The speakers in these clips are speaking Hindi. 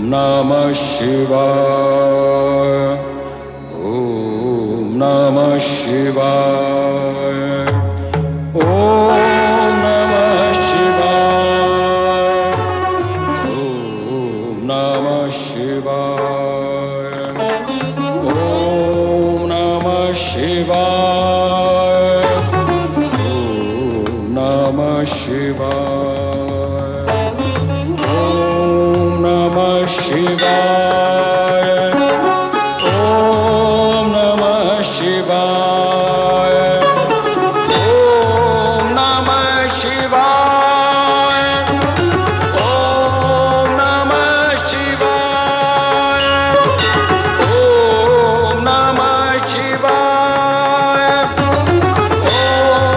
नमः शिवाय। ओम नमः शिवाय। ओम नमः शिवाय। ओम नमः शिवाय। ओम नमः शिवाय। ओम नमः शिवाय। ओम नमः शिवाय। ओम नमः शिवाय। ओम नमः शिवाय। ओम नमः शिवाय। ओम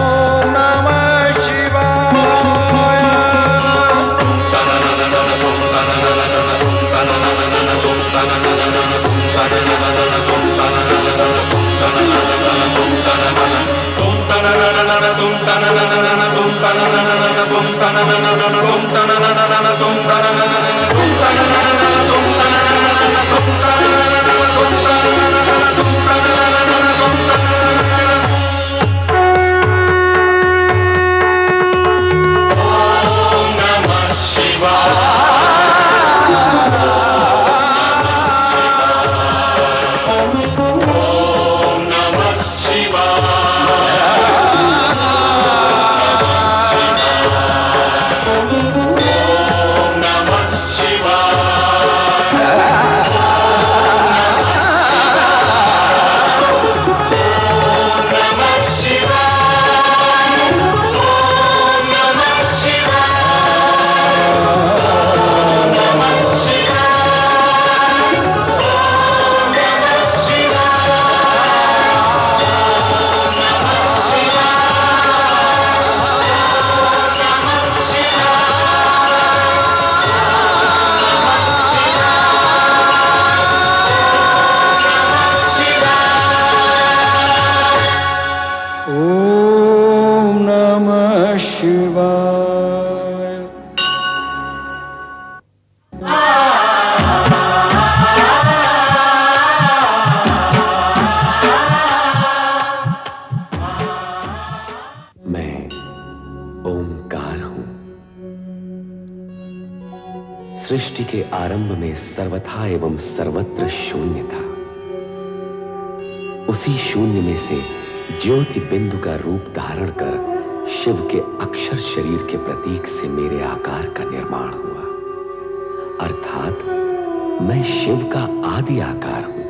नमः शिवाय। ओम नमः शिवाय। ओम नमः शिवाय। मैं ओंकार हूं। सृष्टि के आरंभ में सर्वथा एवं सर्वत्र शून्य था। उसी शून्य में से ज्योति बिंदु का रूप धारण कर शिव के अक्षर शरीर के प्रतीक से मेरे आकार का निर्माण हुआ। अर्थात मैं शिव का आदि आकार हूं।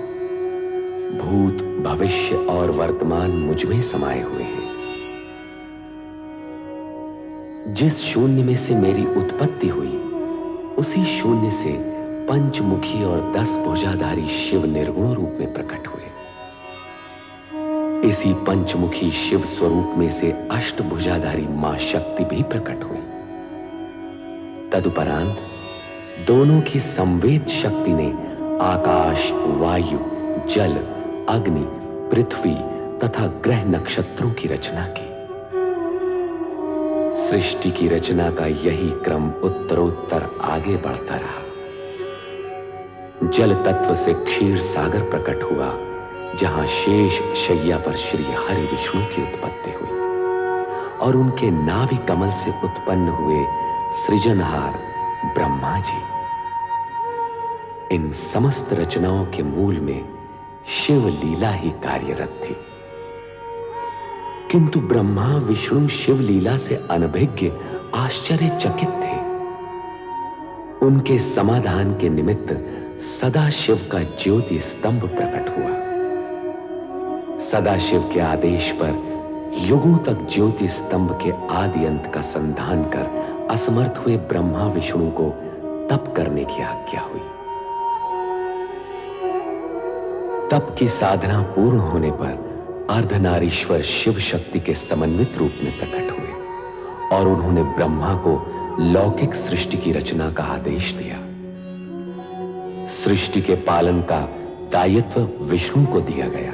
भूत, भविष्य और वर्तमान मुझ में समाये हुए हैं। जिस शून्य में से मेरी उत्पत्ति हुई, उसी शून्य से पंचमुखी और 10 भुजाधारी शिव निर्गुण रूप में प्रकट हुए। इसी पंचमुखी शिव स्वरूप में से अष्टभुजाधारी मां शक्ति भी प्रकट हुई। तदुपरांत दोनों की संवेद शक्ति ने आकाश, वायु, जल, अग्नि, पृथ्वी तथा ग्रह नक्षत्रों की रचना की। सृष्टि की रचना का यही क्रम उत्तरोत्तर आगे बढ़ता रहा। जल तत्व से क्षीर सागर प्रकट हुआ, जहां शेष शैया पर श्री हरि विष्णु की उत्पत्ति हुई और उनके नाभि कमल से उत्पन्न हुए सृजनहार ब्रह्मा जी। इन समस्त रचनाओं के मूल में शिव लीला ही कार्यरत थी। किंतु ब्रह्मा विष्णु शिव लीला से अनभिज्ञ आश्चर्यचकित थे। उनके समाधान के निमित्त सदाशिव का ज्योति स्तंभ प्रकट हुआ। सदाशिव के आदेश पर युगों तक ज्योति स्तंभ के आदि अंत का संधान कर असमर्थ हुए ब्रह्मा विष्णु को तप करने की आज्ञा हुई। तप की साधना पूर्ण होने पर अर्धनारीश्वर शिव शक्ति के समन्वित रूप में प्रकट हुए और उन्होंने ब्रह्मा को लौकिक सृष्टि की रचना का आदेश दिया। सृष्टि के पालन का दायित्व विष्णु को दिया गया।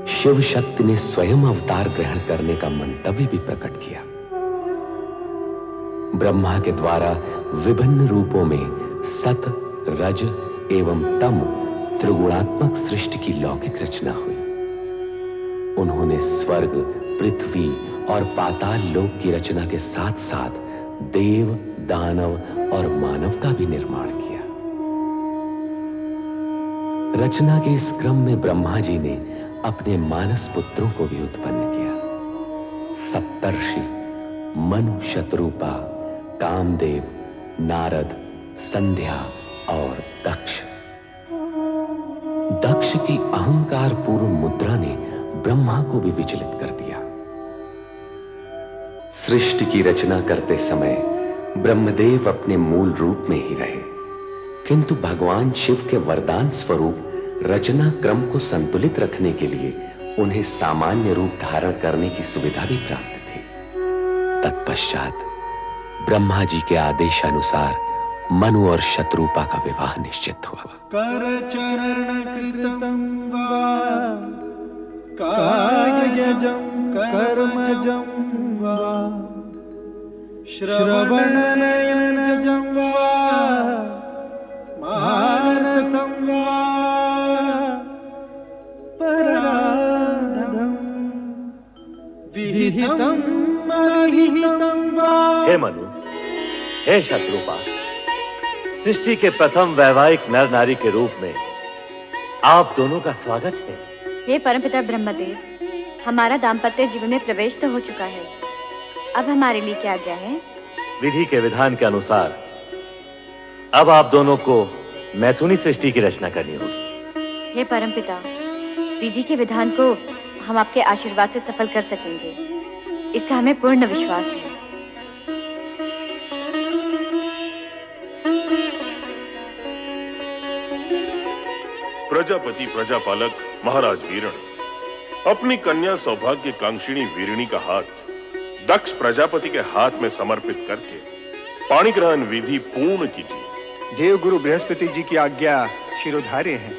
शिव शक्ति ने स्वयं अवतार ग्रहण करने का मंतव्य भी प्रकट किया। ब्रह्मा के द्वारा विभिन्न रूपों में सत, रज एवं तम त्रिगुणात्मक सृष्टि की लौकिक रचना हुई। उन्होंने स्वर्ग, पृथ्वी और पाताल लोक की रचना के साथ साथ देव, दानव और मानव का भी निर्माण किया। रचना के इस क्रम में ब्रह्मा जी ने अपने मानस पुत्रों को भी उत्पन्न किया। सप्तर्षि मनु, शतरूपा, कामदेव, नारद, संध्या और दक्ष। दक्ष की अहंकार पूर्ण मुद्रा ने ब्रह्मा को भी विचलित कर दिया। सृष्टि की रचना करते समय ब्रह्मदेव अपने मूल रूप में ही रहे, किंतु भगवान शिव के वरदान स्वरूप रचना क्रम को संतुलित रखने के लिए उन्हें सामान्य रूप धारण करने की सुविधा भी प्राप्त थी। तत्पश्चात ब्रह्मा जी के आदेशानुसार मनु और शतरूपा का विवाह निश्चित हुआ। कर चरण कृतं वा कायजं कर्मजं वा श्रवणनयनजं वा मानसं वा पराधं विहितं अविहितं वा। हे मनु, हे शत्रुपा, सृष्टि के प्रथम वैवाहिक नर नारी के रूप में आप दोनों का स्वागत है। हे परमपिता ब्रह्मदेव, हमारा दाम्पत्य जीवन में प्रवेश तो हो चुका है, अब हमारे लिए क्या आज्ञा है? विधि के विधान के अनुसार अब आप दोनों को मैथुनी सृष्टि की रचना करनी होगी। हे परमपिता, विधि के विधान को हम आपके आशीर्वाद से सफल कर सकेंगे, इसका हमें पूर्ण विश्वास है। प्रजापति प्रजापालक महाराज वीरण अपनी कन्या सौभाग्य कांक्षिणी वीरिणी का हाथ दक्ष प्रजापति के हाथ में समर्पित करके पाणी ग्रहण विधि पूर्ण कीजिए। देवगुरु बृहस्पति जी की आज्ञा शिरोधार्य है।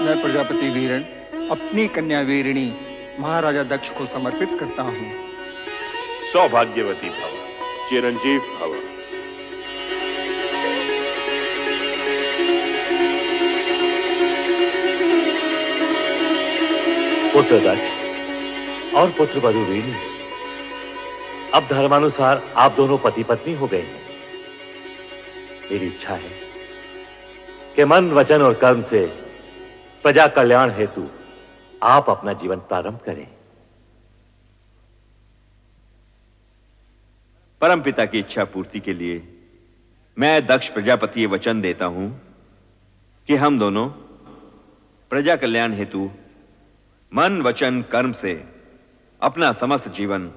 मैं प्रजापति वीरण अपनी कन्या वीरिणी महाराजा दक्ष को समर्पित करता हूँ। सौभाग्यवती भव, चिरंजीव भव। पुत्र दक्ष और पुत्र वधु वीणी, अब धर्मानुसार आप दोनों पति पत्नी हो गए हैं। मेरी इच्छा है कि मन, वचन और कर्म से प्रजा कल्याण हेतु आप अपना जीवन प्रारंभ करें। परमपिता की इच्छा पूर्ति के लिए मैं दक्ष प्रजापति ये वचन देता हूं कि हम दोनों प्रजा कल्याण हेतु मन, वचन, कर्म से अपना समस्त जीवन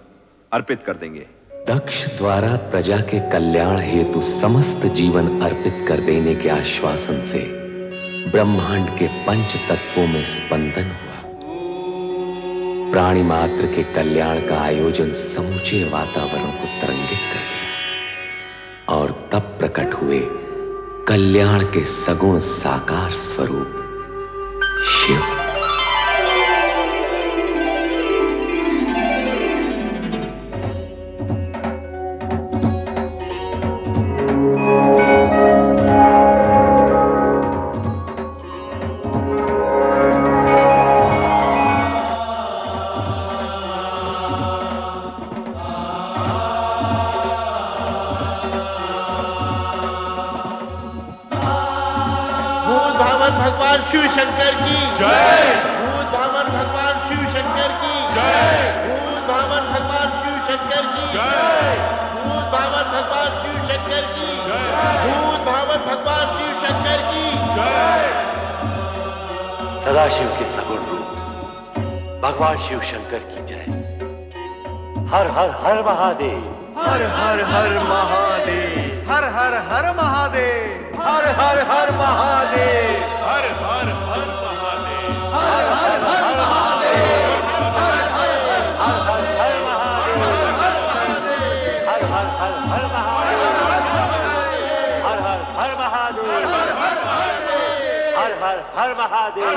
अर्पित कर देंगे। दक्ष द्वारा प्रजा के कल्याण हेतु समस्त जीवन अर्पित कर देने के आश्वासन से ब्रह्मांड के पंच तत्वों में स्पंदन हुआ। प्राणी मात्र के कल्याण का आयोजन समूचे वातावरण को तरंगित कर दिया और तब प्रकट हुए कल्याण के सगुण साकार स्वरूप शिव। भगवान शिव शंकर की जय। भूत भावन भगवान शिव शंकर की जय। भूत भावन भगवान शिव शंकर की जय। भूत भावन भगवान शिव शंकर की जय। भूत भावन भगवान शिव शंकर की जय। सदाशिव के सगुण रूप भगवान शिव शंकर की जय। हर हर हर महादेव, हर हर हर महादेव, हर हर हर महादेव, हर हर हर महादेव, हर हर हर महादेव, हर हर हर महादेव, हर हर हर हर हर महादेव, हर हर हर हर महादेव। हर महादेव।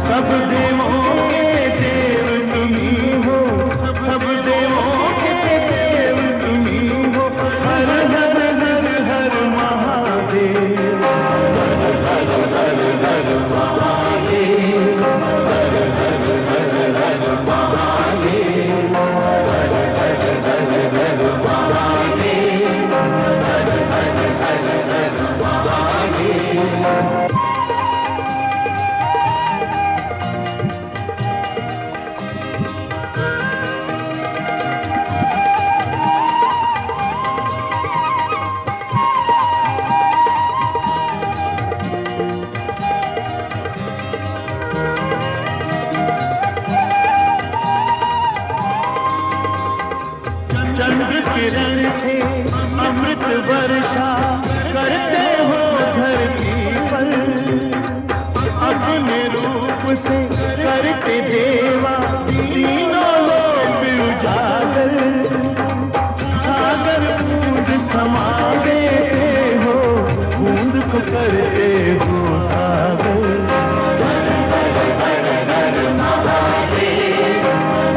सब देवों के देव तुम्ही हो, सब देवों के देव तुम्ही हो। हर हर हर हर महादेव, हर हर हर हर महादेव, हर हर हर हर महादेव, हर हर हर हर महादेव, हर हर हर हर महादेव। चंद्र किरण से अमृत वर्षा करते हो धरती पर, अपने रूप से करते देवा तीनों लोग उजागर। सागर बूंद समा देते हो, बूंद को करते हो सागर। हर हर हर हर महादेव,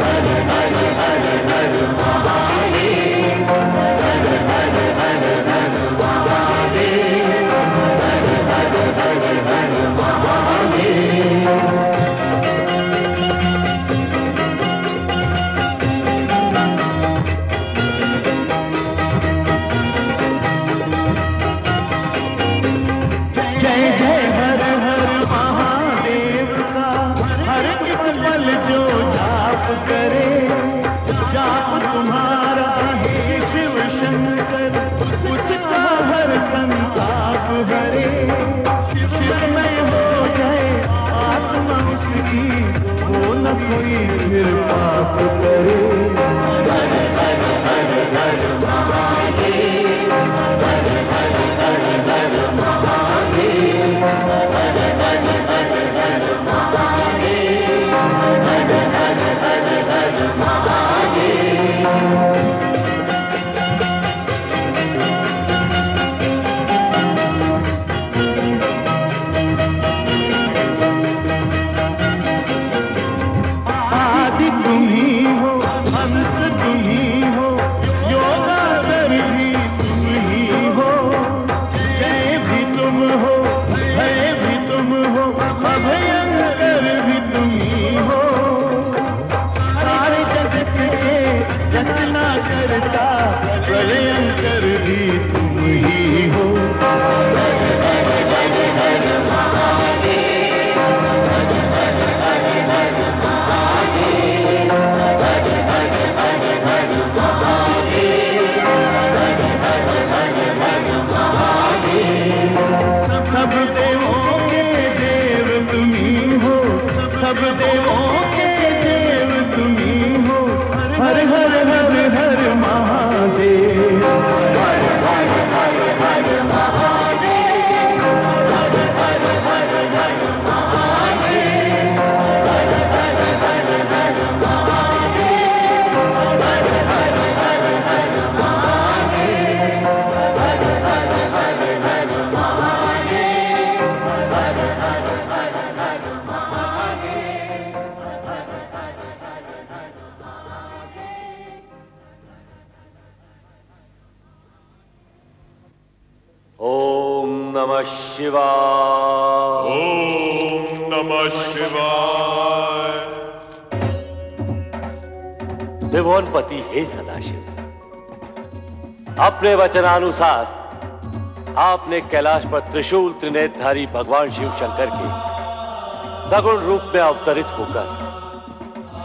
हर हर हर हर महादेव, हर हर हर हर महादेव, हर हर हर हर महादेव। जय जय हर हर महादेव का हर एक पल जो जाप करे, जाप तुम्हारा हे शिव शंकर, उसका हर संताप हरे। शिवमय हो जाए आत्मा उसकी, वो न कोई फिर पाप करे। हर हर हर हर महादेव, हर हर हर हर महादेव, हर हर हर हर महादेव, हर हर हर हर महादेव। आदि तुम्ही हो, अंत तुम्ही हो, योगाकर भी तुम ही हो। जय भी तुम हो, भय भी तुम हो, अभयंकर भी तुम ही हो। सारे जगत के रचना करता प्रलयंकर भी तुम ही हो। हर हर हर हर महादेव, हर हर हर हर महादेव, हर हर हर हर महादेव, हर हर हर हर महादेव। सब देवों के देव तुम्ही हो, सब देवों के देव तुम्ही हो। हर हर हर हर महादेव, हर हर हर हर महादेव, हर हर हर हर महादेव, हर हर हर हर महादेव, हर हर हर हर महादेव, हर हर हर हर महादेव, हर हर हर हर महादेव, हर हर हर हर ओम नमः शिवाय। ओम नमः शिवाय। त्रिभुवनपति हे सदाशिव, अपने वचनानुसार आपने कैलाश पर त्रिशूल त्रिनेत्रधारी भगवान शिव शंकर के सगुण रूप में अवतरित होकर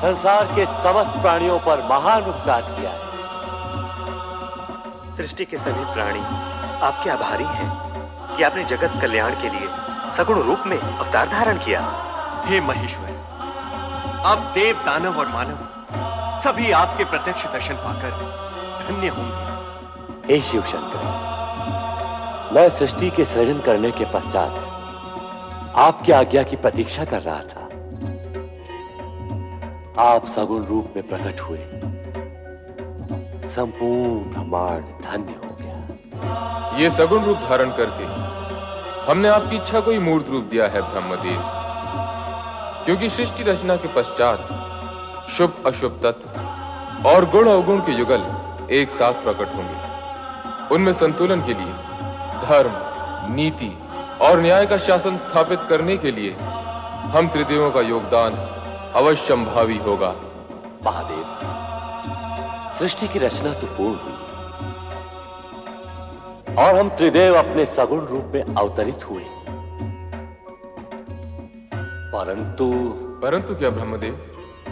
संसार के समस्त प्राणियों पर महान उपकार किया है। सृष्टि के सभी प्राणी आपके आभारी हैं कि आपने जगत कल्याण के लिए सगुण रूप में अवतार धारण किया। हे महेश्वर, अब देव दानव और मानव सभी आपके प्रत्यक्ष दर्शन पाकर धन्य होंगे। हे शिव शंकर, मैं सृष्टि के सृजन करने के पश्चात आपकी आज्ञा की प्रतीक्षा कर रहा था। आप सगुण रूप में प्रकट हुए, संपूर्ण ब्रह्मांड धन्य हो गया। ये सगुण रूप धारण करके हमने आपकी इच्छा को ही मूर्त रूप दिया है ब्रह्मदेव, क्योंकि सृष्टि रचना के पश्चात शुभ अशुभ तत्व और गुण अवगुण के युगल एक साथ प्रकट होंगे। उनमें संतुलन के लिए धर्म, नीति और न्याय का शासन स्थापित करने के लिए हम त्रिदेवों का योगदान अवश्यंभावी होगा। महादेव, सृष्टि की रचना तो पूर्ण हुई और हम त्रिदेव अपने सगुण रूप में अवतरित हुए, परंतु क्या ब्रह्मदेव,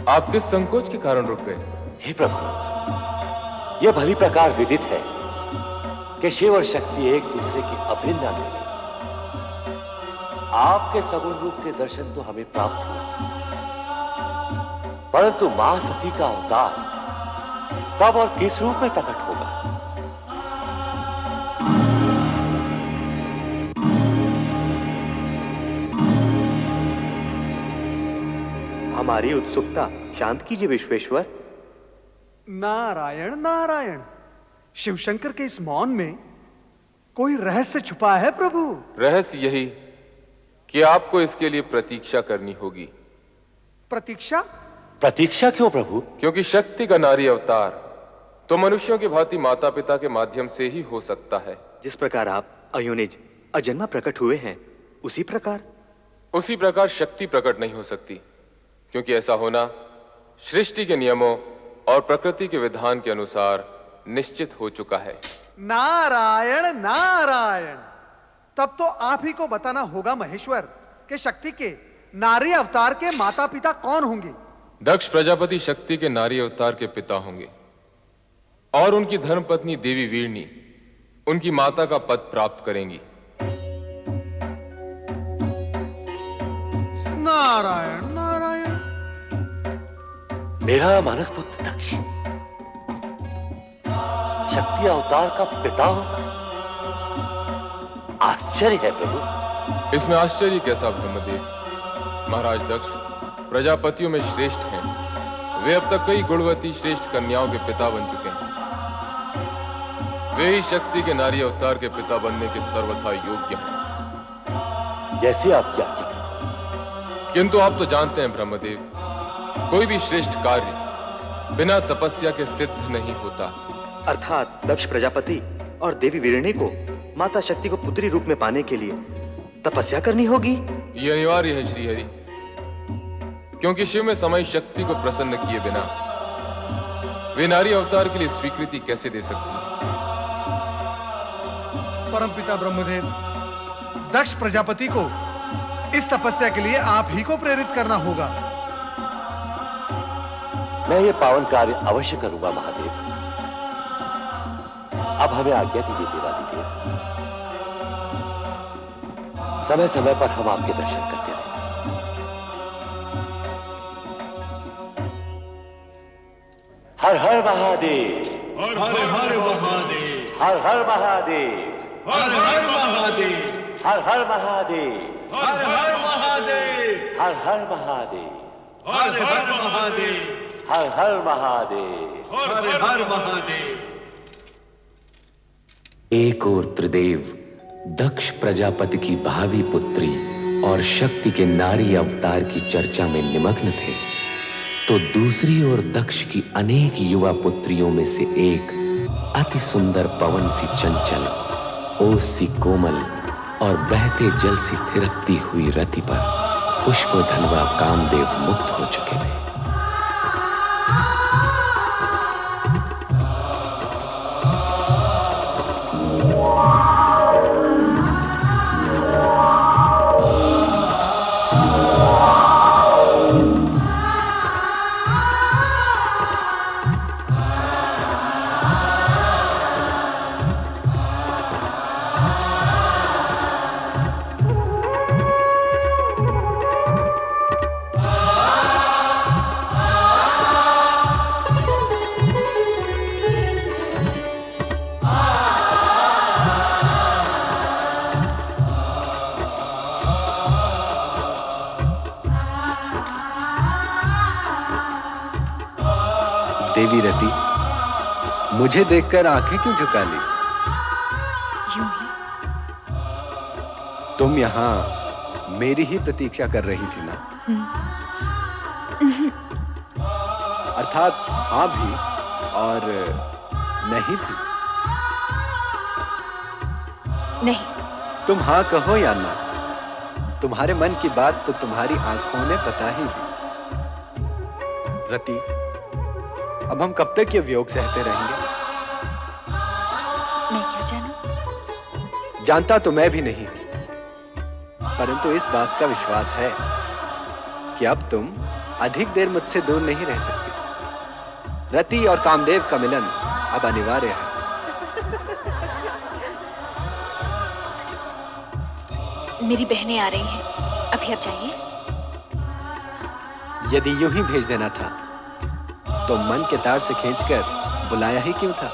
आप किस संकोच के कारण रुक गए? हे प्रभु, यह भली प्रकार विदित है कि शिव और शक्ति एक दूसरे की अभिन्न अंग हैं। आपके सगुण रूप के दर्शन तो हमें प्राप्त हुए, परंतु मां सती का अवतार कब और किस रूप में प्रकट होगा? हमारी उत्सुकता शांत कीजिए विश्वेश्वर। नारायण नारायण, शिवशंकर के इस मौन में कोई रहस्य छुपा है प्रभु। रहस्य यही कि आपको इसके लिए प्रतीक्षा करनी होगी। प्रतीक्षा? प्रतीक्षा क्यों प्रभु? क्योंकि शक्ति का नारी अवतार तो मनुष्यों की भांति माता पिता के माध्यम से ही हो सकता है। जिस प्रकार आप अयोनिज अजन्मा प्रकट हुए हैं, उसी प्रकार शक्ति प्रकट नहीं हो सकती, क्योंकि ऐसा होना सृष्टि के नियमों और प्रकृति के विधान के अनुसार निश्चित हो चुका है। नारायण नारायण, तब तो आप ही को बताना होगा महेश्वर कि शक्ति के नारी अवतार के माता पिता कौन होंगे। दक्ष प्रजापति शक्ति के नारी अवतार के पिता होंगे और उनकी धर्मपत्नी देवी वीरणी उनकी माता का पद प्राप्त करेंगी। नारायण नारायण, मेरा मानस पुत्र दक्ष शक्ति अवतार का पिता होगा? आश्चर्य है प्रभु। इसमें आश्चर्य कैसा ब्रह्मदेव? महाराज दक्ष प्रजापतियों में श्रेष्ठ हैं। वे अब तक कई गुणवती श्रेष्ठ कन्याओं के पिता बन चुके हैं। वे ही शक्ति के नारी अवतार के पिता बनने के सर्वथा योग्य हैं। जैसे आप क्या कहते? किंतु आप तो जानते हैं ब्रह्मदेव, कोई भी श्रेष्ठ कार्य बिना तपस्या के सिद्ध नहीं होता। अर्थात दक्ष प्रजापति और देवी वीरणी को माता शक्ति को पुत्री रूप में पाने के लिए तपस्या करनी होगी। यह अनिवार्य है श्रीहरि, क्योंकि शिव में समय शक्ति को प्रसन्न किए बिना वे नारी अवतार के लिए स्वीकृति कैसे दे सकती? परमपिता ब्रह्मदेव, दक्ष प्रजापति को इस तपस्या के लिए आप ही को प्रेरित करना होगा। मैं ये पावन कार्य अवश्य करूंगा महादेव। अब हमें आज्ञा दीजिए देवादिदेव, समय समय पर हम आपके दर्शन करते रहें। हर हर महादेव, हर हर महादेव, हर हर महादेव, हर हर महादेव, हर हर महादेव, हर हर महादेव, हर हर महादेव, हर हर महादेव, हर हर महादेव, हर हर महादेव। एक और त्रिदेव दक्ष प्रजापति की भावी पुत्री और शक्ति के नारी अवतार की चर्चा में निमग्न थे, तो दूसरी ओर दक्ष की अनेक युवा पुत्रियों में से एक अति सुंदर पवन सी चंचल, ओस सी कोमल और बहते जल सी थिरकती हुई रति पर पुष्पधनवा कामदेव मुक्त हो चुके थे। देवी रति, मुझे देखकर आंखें क्यों झुका ली? यूं ही। तुम यहाँ मेरी ही प्रतीक्षा कर रही थी ना? अर्थात हाँ भी और नहीं भी। नहीं। तुम हाँ कहो या ना, तुम्हारे मन की बात तो तुम्हारी आंखों ने बता ही दी। रति, अब हम कब तक ये वियोग सहते रहेंगे? मैं क्या जानूं? जानता तो मैं भी नहीं, परंतु इस बात का विश्वास है कि अब तुम अधिक देर मुझसे दूर नहीं रह सकती। रति और कामदेव का मिलन अब अनिवार्य है। मेरी बहनें आ रही हैं, अभी आप जाइए। यदि यूं ही भेज देना था तो मन के तार से खींचकर बुलाया ही क्यों था?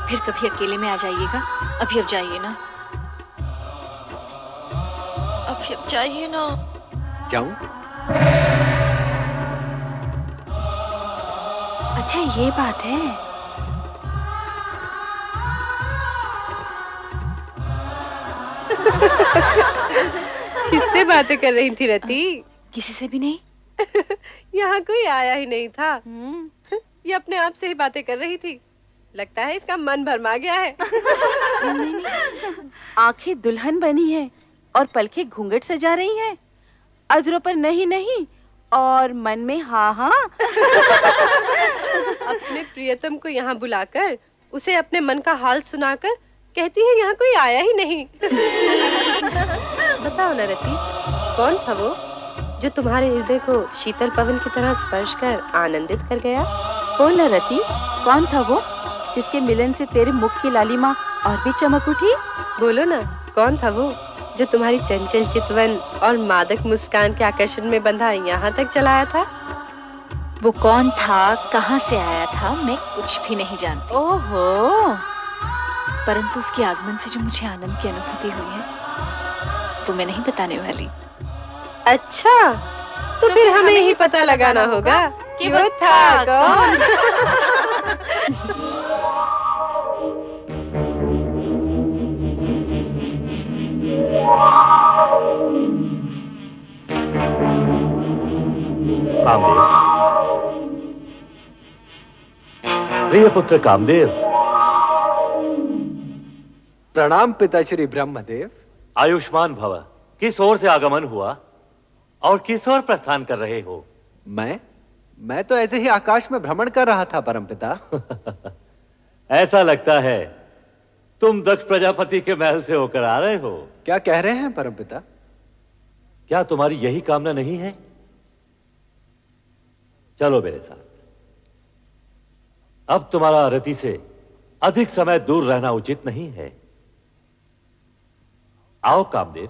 फिर कभी अकेले में आ जाइएगा। अभी अब जाइए ना। अभी अब जाइए ना। जाऊं? अच्छा ये बात है। किससे बातें कर रही थी रति? किसी से भी नहीं। यहाँ कोई आया ही नहीं था। ये अपने आप से ही बातें कर रही थी। लगता है इसका मन भरमा गया है। आंखें दुल्हन बनी है और पलकें घूंघट सजा रही हैं। अधरों पर नहीं नहीं और मन में हाँ हाँ। अपने प्रियतम को यहाँ बुलाकर उसे अपने मन का हाल सुनाकर कहती है यहाँ कोई आया ही नहीं। बताओ ना रति, कौन था वो जो तुम्हारे हृदय को शीतल पवन की तरह स्पर्श कर आनंदित कर गया? बोल ना रति, कौन था वो जिसके मिलन से तेरे मुख की लालिमा और भी चमक उठी? बोलो ना, कौन था वो जो तुम्हारी चंचल चितवन और मादक मुस्कान के आकर्षण में बंधा यहाँ तक चलाया था? वो कौन था, कहाँ से आया था, मैं कुछ भी नहीं जानती। ओहो, परंतु उसके आगमन से जो मुझे आनंद की अनुभूति हुई है वो मैं नहीं बताने वाली। अच्छा, तो फिर हमें ही पता लगाना होगा कि वो था कौन। कामदेव, प्रिय पुत्र कामदेव। प्रणाम पिताश्री ब्रह्मदेव। आयुष्मान भव। किस ओर से आगमन हुआ और किस ओर प्रस्थान कर रहे हो? मैं तो ऐसे ही आकाश में भ्रमण कर रहा था परमपिता। ऐसा लगता है तुम दक्ष प्रजापति के महल से होकर आ रहे हो। क्या कह रहे हैं परमपिता? क्या तुम्हारी यही कामना नहीं है? चलो मेरे साथ। अब तुम्हारा रति से अधिक समय दूर रहना उचित नहीं है। आओ कामदेव।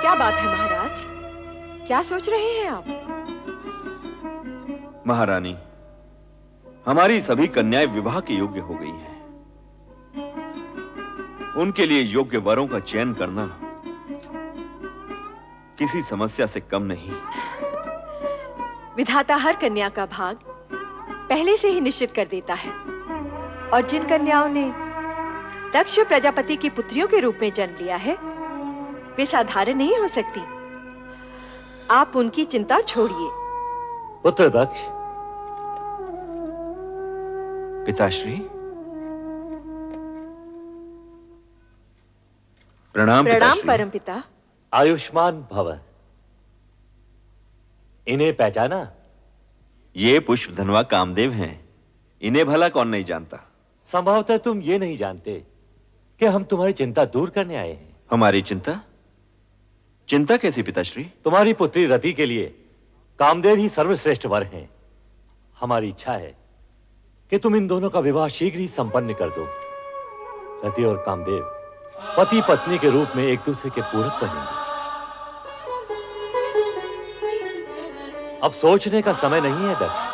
क्या बात है महाराज? क्या सोच रहे हैं आप? महारानी, हमारी सभी कन्याएं विवाह के योग्य हो गई हैं। उनके लिए योग्य वरों का चयन करना किसी समस्या से कम नहीं। विधाता हर कन्या का भाग पहले से ही निश्चित कर देता है, और जिन कन्याओं ने दक्ष प्रजापति की पुत्रियों के रूप में जन्म लिया है वे साधारण नहीं हो सकती। आप उनकी चिंता छोड़िए। पुत्र दक्ष। पिताश्री। प्रणाम प्रणाम पिताश्री। परमपिता। आयुष्मान भव। इन्हें पहचाना? ये पुष्प धनवा कामदेव हैं। इन्हें भला कौन नहीं जानता? संभवतः तुम ये नहीं जानते कि हम तुम्हारी चिंता दूर करने आए हैं। हमारी चिंता? चिंता कैसी पिताश्री? तुम्हारी पुत्री रति के लिए कामदेव ही सर्वश्रेष्ठ वर हैं। हमारी इच्छा है कि तुम इन दोनों का विवाह शीघ्र ही संपन्न कर दो। रति और कामदेव पति पत्नी के रूप में एक दूसरे के पूरक बनेंगे। अब सोचने का समय नहीं है दक्ष।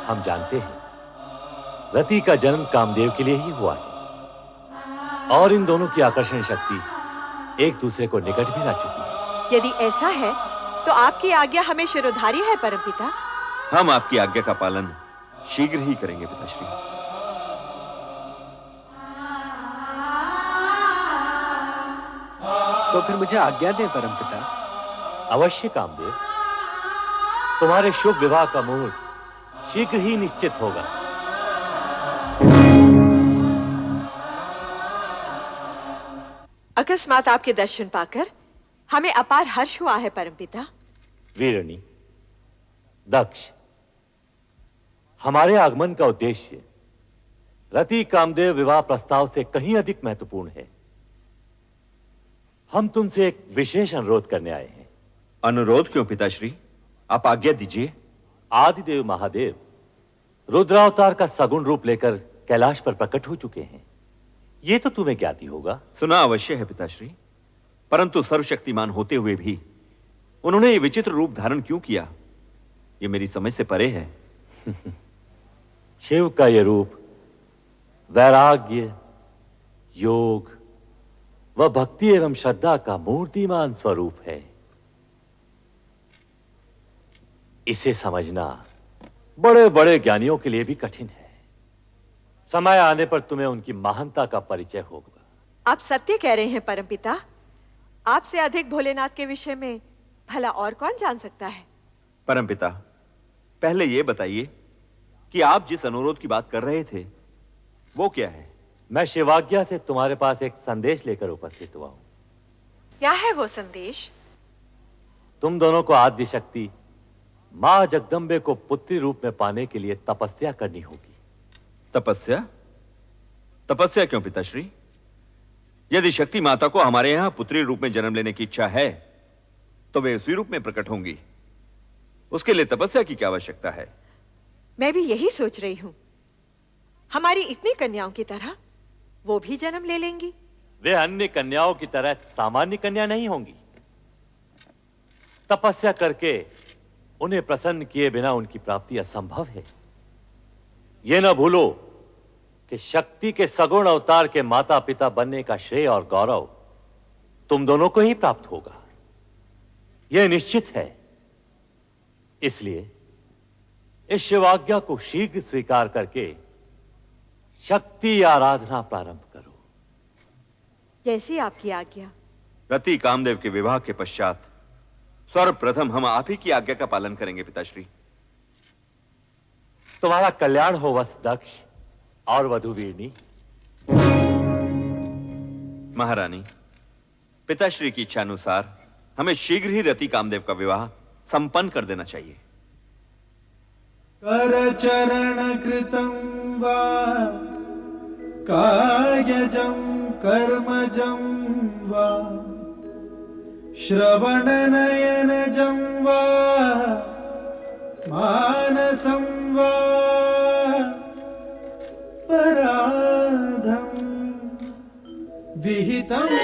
हम जानते हैं रति का जन्म कामदेव के लिए ही हुआ है और इन दोनों की आकर्षण शक्ति एक दूसरे को निकट भी ला चुकी है। यदि ऐसा है तो आपकी आज्ञा हमें शिरोधार्य है परमपिता। हम आपकी आज्ञा का पालन शीघ्र ही करेंगे पिताश्री। तो फिर मुझे आज्ञा दें परमपिता। अवश्य कामदेव, तुम्हारे शुभ विवाह का मुहूर्त शीघ्र ही निश्चित होगा। अकस्मात आपके दर्शन पाकर हमें अपार हर्ष हुआ है परमपिता। वीरणी, दक्ष, हमारे आगमन का उद्देश्य रति कामदेव विवाह प्रस्ताव से कहीं अधिक महत्वपूर्ण है। हम तुमसे एक विशेष अनुरोध करने आए हैं। अनुरोध क्यों पिताश्री? आप आज्ञा दीजिए। आदिदेव महादेव रुद्रावतार का सगुण रूप लेकर कैलाश पर प्रकट हो चुके हैं। यह तो तुम्हें ज्ञाति होगा। सुना अवश्य है पिताश्री, परंतु सर्वशक्तिमान होते हुए भी उन्होंने ये विचित्र रूप धारण क्यों किया, ये मेरी समझ से परे है। शिव का यह रूप वैराग्य, योग व भक्ति एवं श्रद्धा का मूर्तिमान स्वरूप है। इसे समझना बड़े बड़े ज्ञानियों के लिए भी कठिन है। समय आने पर तुम्हें उनकी महानता का परिचय होगा। आप सत्य कह रहे हैं परमपिता। आपसे अधिक भोलेनाथ के विषय में भला और कौन जान सकता है। परमपिता, पहले यह बताइए कि आप जिस अनुरोध की बात कर रहे थे वो क्या है? मैं शिवाज्ञा से तुम्हारे पास एक संदेश लेकर उपस्थित हुआ हूं। क्या है वो संदेश? तुम दोनों को आद्य शक्ति मां जगदम्बे को पुत्री रूप में पाने के लिए तपस्या करनी होगी। तपस्या? तपस्या क्यों पिताश्री? यदि शक्ति माता को हमारे यहां पुत्री रूप में जन्म लेने की इच्छा है तो वे उसी रूप में प्रकट होंगी। उसके लिए तपस्या की क्या आवश्यकता है? मैं भी यही सोच रही हूं। हमारी इतनी कन्याओं की तरह वो भी जन्म ले लेंगी। वे अन्य कन्याओं की तरह सामान्य कन्या नहीं होंगी। तपस्या करके उन्हें प्रसन्न किए बिना उनकी प्राप्ति असंभव है। यह न भूलो कि शक्ति के सगुण अवतार के माता पिता बनने का श्रेय और गौरव तुम दोनों को ही प्राप्त होगा, यह निश्चित है। इसलिए इस शिवाज्ञा को शीघ्र स्वीकार करके शक्ति आराधना प्रारंभ करो। जैसी आपकी आज्ञा। रति कामदेव के विवाह के पश्चात सर्वप्रथम हम आप ही की आज्ञा का पालन करेंगे पिताश्री। तुम्हारा कल्याण हो वत्स दक्ष और वधु वीरनी। महारानी, पिताश्री की इच्छा अनुसार हमें शीघ्र ही रति कामदेव का विवाह संपन्न कर देना चाहिए। करचरण कृतं वा कायजं कर्मजं वा श्रवणनयनजं वा मानसं वा पराधं विहितम्।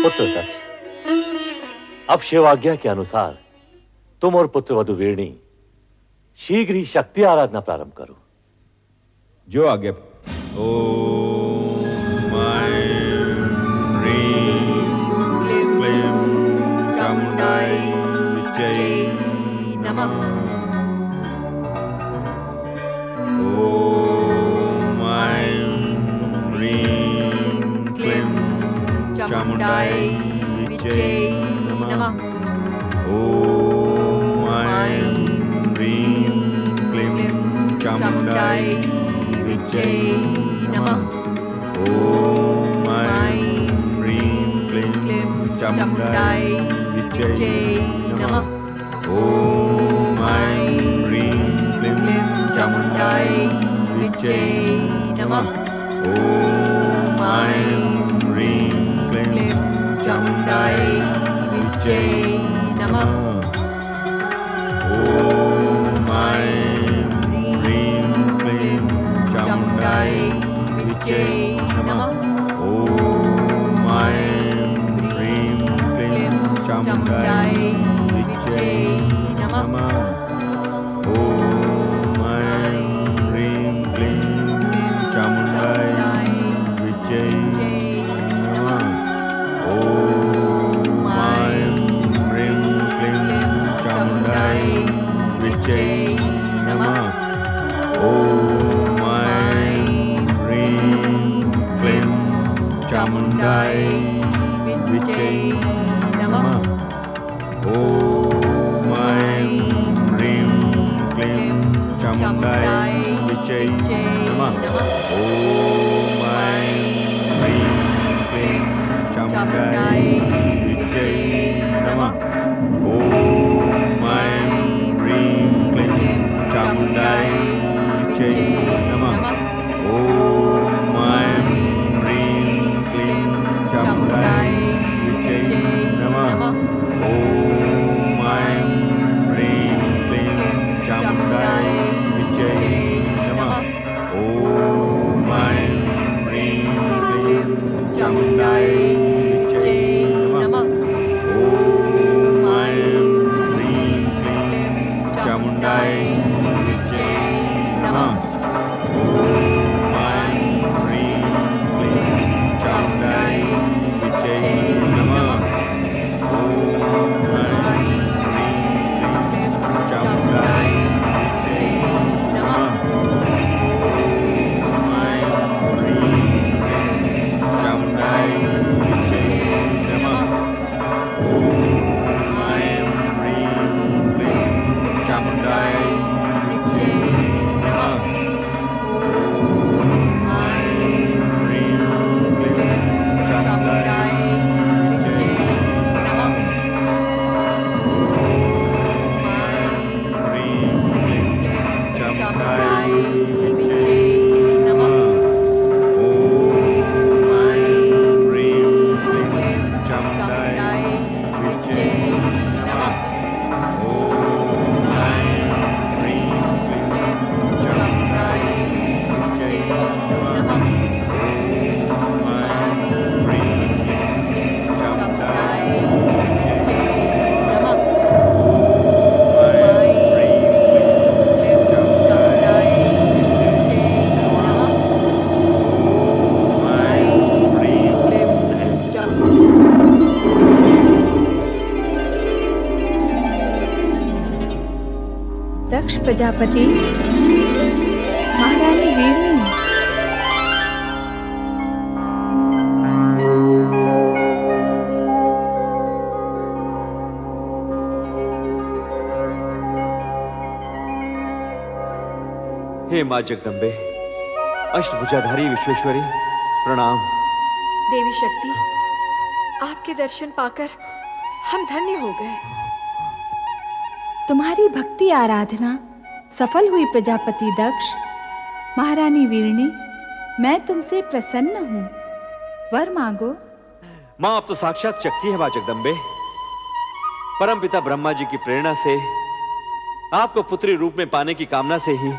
पुत्र दक्ष, अब शिवाज्ञा के अनुसार तुम और पुत्र वधु वीरणी शीघ्र ही शक्ति आराधना प्रारंभ करो। जो आज्ञा। ओम ह्रीं क्लीं चामुंडाय विद्महे नमः। ओम ह्रीं क्लीं चामुंडाय विद्महे नमः। ओम ह्रीं क्लीं चामुंडाय विद्महे नमः। ओम ह्रीं क्लीं चामुंडाय विद्महे नमः। ओम नमः। ओम ऐं ह्रीं क्लीं चामुण्डायै विद्महे नमः। ओम ऐं ह्रीं क्लीं चामुण्डायै विद्महे नमः। ओम ऐं ह्रीं क्लीं चामुण्डायै विद्महे नमः। ओम ऐं ह्रीं क्लीं चामुण्डायै विद्महे नमः। ओम ऐं ह्रीं क्लीं चामुण्डायै विद्महे नमः। ओम ऐं ह्रीं क्लीं चामुण्डायै विद्महे नमः। ओम ऐं ह्रीं क्लीं चामुण्डायै विद्महे नमः। ओम ऐं ह्रीं क्लीं चामुण्डायै विद्महे नमः। ओम ऐं ह्रीं क्लीं चामुण्डायै विद्महे नमः। ओम ऐं ह्रीं क्लीं चामुण्डायै विद्महे नमः। ओम ऐं ह्रीं क्लीं चामुण्डायै विद्महे नमः। ओम ऐं ह्रीं क्लीं चामुण्डायै विद्महे नमः। ओम ऐं ह्रीं क्लीं चामुण्डायै विद्महे नमः। ओम ऐं ह्रीं क्लीं चामुण्डायै विद्महे नमः। ओम ऐं ह्रीं क्लीं चामुण्डायै विद्महे नमः। ओम ऐं ह्रीं क्लीं चामुण्डायै विद्महे नमः। ओम ऐं ह्रीं क्लीं चामुण्डायै विद्महे नमः। ओम ऐं ह्रीं क्लीं चामुण्डायै विद्महे नमः। ओम ऐं ह्रीं क्लीं चामुण्डायै विद्महे नमः। ओम ऐं ह्रीं क्लीं चामुण्डायै विद्महे नमः। ओम ऐं ह्रीं क्लीं चामुण्डायै विद्महे नमः। ओम ऐं ह्रीं क्लीं चामुण्डायै विद्महे नमः। ओम ऐं ह्रीं क्लीं चामुण्डायै विद्महे नमः। ओम ऐं ह्रीं दक्ष प्रजापति, महारानी वीरणी, हे माँ जगदम्बे, अष्टभुजाधारी विश्वेश्वरी, प्रणाम। देवी शक्ति, आपके दर्शन पाकर हम धन्य हो गए। तुम्हारी भक्ति आराधना सफल हुई प्रजापति दक्ष। महारानी वीरणी, मैं तुमसे प्रसन्न हूँ, वर मांगो। माँ, अब तो साक्षात शक्ति है माँ जगदम्बे। परमपिता ब्रह्मा जी की प्रेरणा से आपको पुत्री रूप में पाने की कामना से ही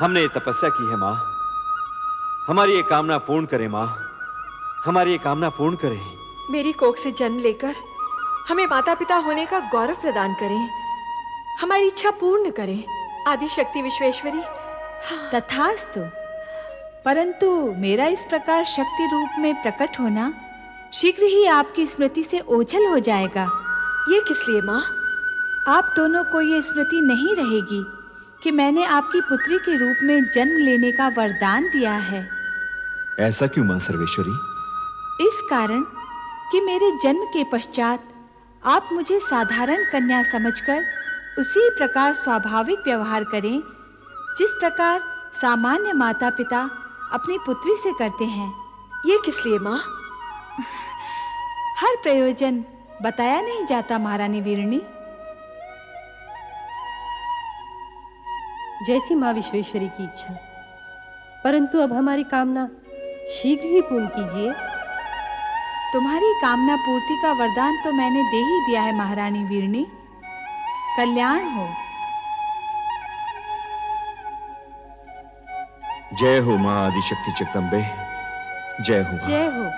हमने ये तपस्या की है माँ। हमारी ये कामना पूर्ण करें माँ, हमारी ये कामना पूर्ण करें। मेरी कोख से जन्म लेकर हमें माता पिता होने का गौरव प्रदान करें, हमारी इच्छा पूर्ण करें। आदि शक्ति विश्वेश्वरी। तथास्तु। परंतु मेरा इस प्रकार शक्ति रूप में प्रकट होना शीघ्र ही आपकी स्मृति से ओझल हो जाएगा। ये किस लिए माँ? आप दोनों को ये स्मृति नहीं रहेगी कि मैंने आपकी पुत्री के रूप में जन्म लेने का वरदान दिया है। ऐसा क्यों मां सर्वेश्वरी? इस कारण कि मेरे जन्म के पश्चात आप मुझे साधारण कन्या समझकर उसी प्रकार स्वाभाविक व्यवहार करें जिस प्रकार सामान्य माता पिता अपनी पुत्री से करते हैं। ये किस लिए माँ? हर प्रयोजन बताया नहीं जाता महारानी वीरणी। जैसी माँ विश्वेश्वरी की इच्छा। परंतु अब हमारी कामना शीघ्र ही पूर्ण कीजिए। तुम्हारी कामना पूर्ति का वरदान तो मैंने दे ही दिया है महारानी वीरणी। कल्याण हो। जय हो मां आदिशक्ति जगदम्बे, जय हो मां। जय हो।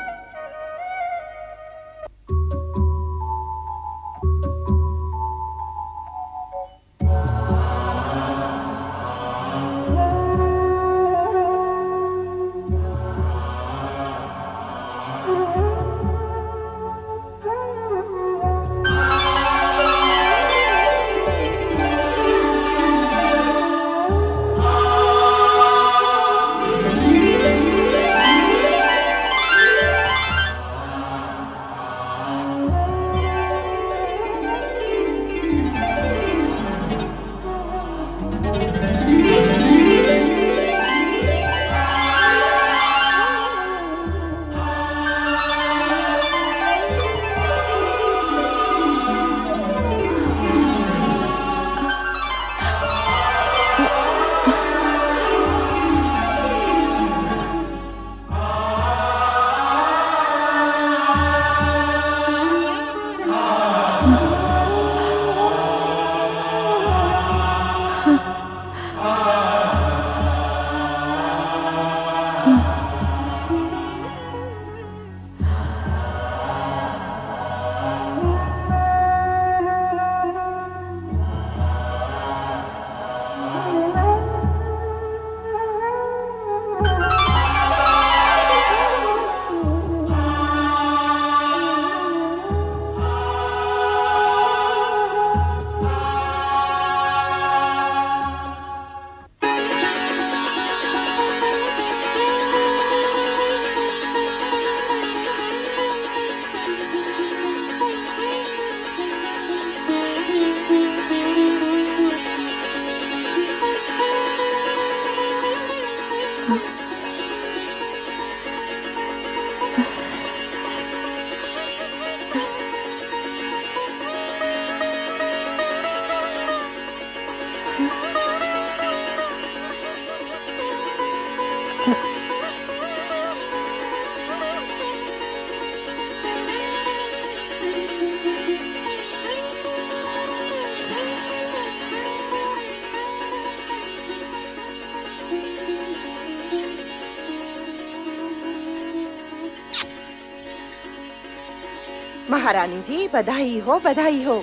महारानी जी बधाई हो, बधाई हो।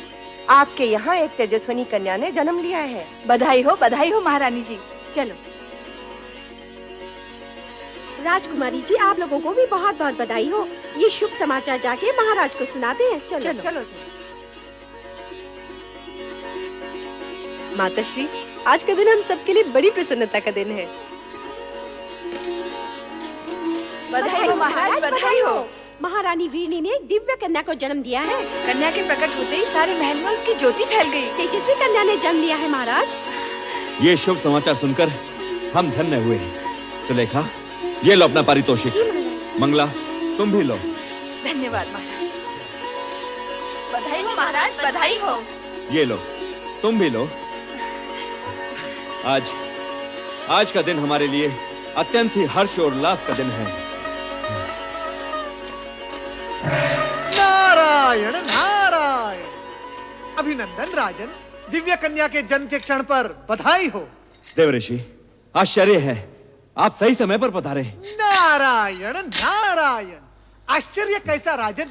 आपके यहाँ एक तेजस्विनी कन्या ने जन्म लिया है। बधाई हो महारानी जी। चलो। राजकुमारी जी, आप लोगों को भी बहुत बहुत बधाई हो। ये शुभ समाचार जाके महाराज को सुनाते हैं। चलो चलो, चलो। माताश्री, आज का दिन हम सबके लिए बड़ी प्रसन्नता का दिन है। बधाई हो महाराज, बधाई हो। महारानी वीरनी ने एक दिव्य कन्या को जन्म दिया है। कन्या के प्रकट होते ही सारे महल में उसकी ज्योति फैल गई। तेजस्वी कन्या ने जन्म लिया है महाराज। ये शुभ समाचार सुनकर हम धन्य हुए। सुलेखा, ये लो अपना पारितोषिक। मंगला, तुम भी लो। धन्यवाद महाराज। बधाई हो महाराज, बधाई हो। ये लो, तुम भी लो। आज का दिन हमारे लिए अत्यंत ही हर्ष और उल्लास का दिन है। नारायण नारायण। अभिनंदन राजन, दिव्य कन्या के जन्म के क्षण पर बधाई हो। देवऋषि, आश्चर्य है, आप सही समय पर पधारे। नारायण नारायण। आश्चर्य कैसा राजन,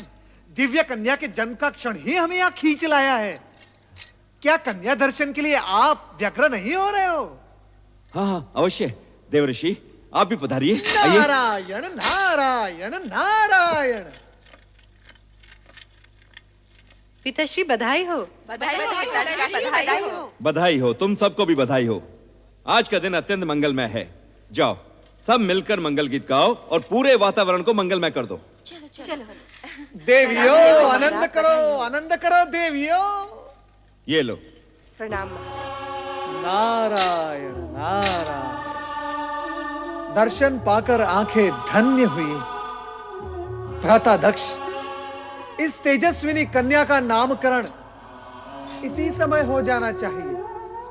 दिव्य कन्या के जन्म का क्षण ही हमें यहाँ खींच लाया है। क्या कन्या दर्शन के लिए आप व्यग्र नहीं हो रहे हो? हाँ, अवश्य। देवऋषि, आप भी पधारिए। नारायण नारायण नारायण। पिताश्री, बधाई हो। बधाई हो, तुम सबको भी बधाई हो। आज का दिन अत्यंत मंगलमय है। जाओ, सब मिलकर मंगल गीत गाओ और पूरे वातावरण को मंगलमय कर दो। चलो। देवियों, आनंद करो देवियों। ये लो। प्रणाम। नारायण नारायण। दर्शन पाकर आंखें धन्य हुई। भ्राता दक्ष, इस तेजस्विनी कन्या का नामकरण इसी समय हो जाना चाहिए।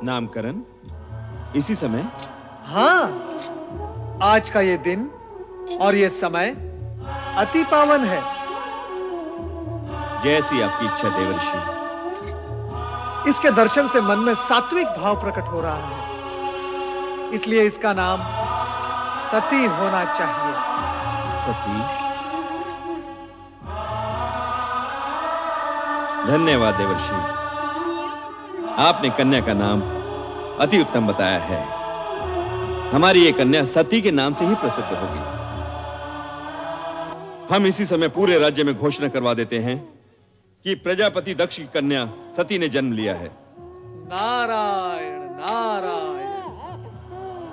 नामकरण इसी समय? हाँ, आज का ये दिन और ये समय अति पावन है। जैसी आपकी इच्छा देवर्षि। इसके दर्शन से मन में सात्विक भाव प्रकट हो रहा है, इसलिए इसका नाम सती होना चाहिए। सती। धन्यवाद देवर्षि, आपने कन्या का नाम अति उत्तम बताया है। हमारी ये कन्या सती के नाम से ही प्रसिद्ध होगी। हम इसी समय पूरे राज्य में घोषणा करवा देते हैं कि प्रजापति दक्ष की कन्या सती ने जन्म लिया है। नारायण नारायण।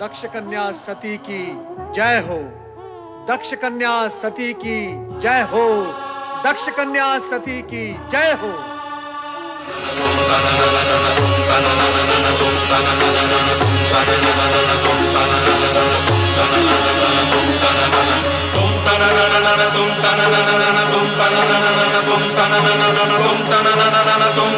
दक्ष कन्या सती की जय हो। दक्ष कन्या सती की जय हो। दक्ष कन्या सती की जय हो। तुम